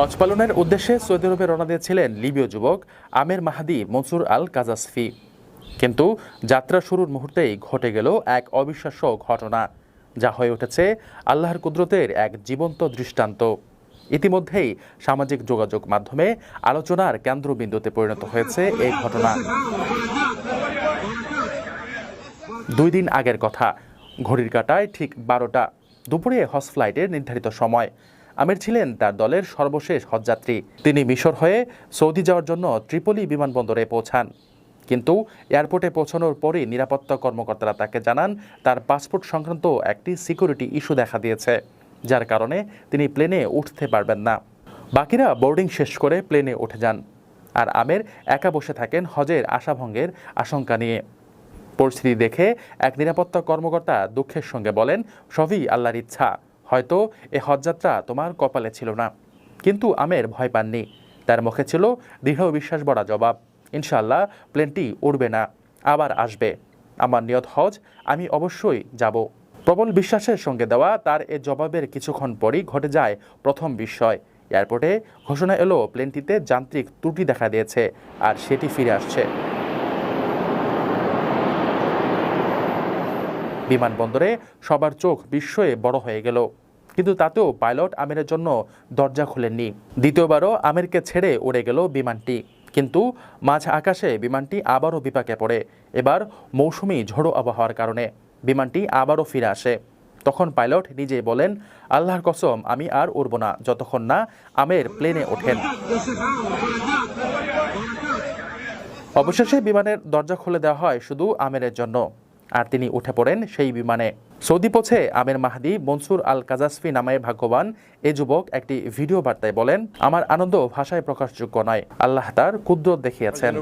হজ পালনের উদ্দেশ্যে সৌদি আরবে রওনা দিয়েছিলেন লিবীয় যুবক আমের মাহদি মনসুর আল কাজাসফি। কিন্তু যাত্রা শুরুর মুহূর্তেই ঘটে গেল এক অবিশ্বাস্য ঘটনা, যা হয়ে উঠেছে আল্লাহর কুদরতের এক জীবন্ত দৃষ্টান্ত। ইতিমধ্যেই সামাজিক যোগাযোগ মাধ্যমে আলোচনার কেন্দ্রবিন্দুতে পরিণত হয়েছে এই ঘটনা। 2 দিন আগের কথা, ঘড়ির কাঁটায় ঠিক 12টা, দুপুরে হজ ফ্লাইটের নির্ধারিত সময়। আমির ছিলেন তার দলের সর্বশেষ হজযাত্রী। তিনি মিশর হয়ে সৌদি যাওয়ার জন্য ত্রিপলি বিমানবন্দরে পৌঁছান। কিন্তু এয়ারপোর্টে পৌঁছানোর পরই নিরাপত্তা কর্মকর্তারা তাকে জানান তার পাসপোর্ট সংক্রান্ত একটি সিকিউরিটি ইস্যু দেখা দিয়েছে, যার কারণে তিনি প্লেনে উঠতে পারবেন না। বাকিরা বোর্ডিং শেষ করে প্লেনে উঠে যান, আর আমের একা বসে থাকেন হজের আশাভঙ্গের আশঙ্কা নিয়ে। পরিস্থিতি দেখে এক নিরাপত্তা কর্মকর্তা দুঃখের সঙ্গে বলেন, সবই আল্লাহর ইচ্ছা, হয়তো এ হজযাত্রা তোমার কপালে ছিল না। কিন্তু আমের ভয় পাননি, তার মুখে ছিল দৃঢ় বিশ্বাস ভরা জবাব, ইনশাআল্লাহ প্লেনটি উড়বে না, আবার আসবে। আমার নিয়ত হজ, আমি অবশ্যই যাব। প্রবল বিশ্বাসের সঙ্গে দেওয়া তার এ জবাবের কিছুক্ষণ পরই ঘটে যায় প্রথম বিস্ময়। এয়ারপোর্টে ঘোষণা এলো প্লেনটিতে যান্ত্রিক ত্রুটি দেখা দিয়েছে আর সেটি ফিরে আসছে। বিমানবন্দরে সবার চোখ বিস্ময়ে বড় হয়ে গেল, কিন্তু তাতেও পাইলট আমিরের জন্য দরজা খুলেননি। দ্বিতীয়বারও আমিরকে ছেড়ে উড়ে গেল বিমানটি, কিন্তু মাঝ আকাশে বিমানটি আবারও বিপাকে পড়ে। এবার মৌসুমি ঝোড়ো আবহাওয়ার কারণে বিমানটি আবারও ফিরে আসে। তখন পাইলট নিজেই বলেন, আল্লাহর কসম, আমি আর উড়ব না যতক্ষণ না আমের প্লেনে ওঠেন। অবশেষে বিমানের দরজা খুলে দেওয়া হয় শুধু আমেরের জন্য, আর তিনি উঠে পড়েন সেই বিমানে। সৌদি পৌঁছে আমের মাহদি মনসুর আল কাজাসফি নামে ভাগ্যবান এ যুবক একটি ভিডিও বার্তায় বলেন, আমার আনন্দ ভাষায় প্রকাশযোগ্য নয়, আল্লাহ তার কুদরত দেখিয়েছেন।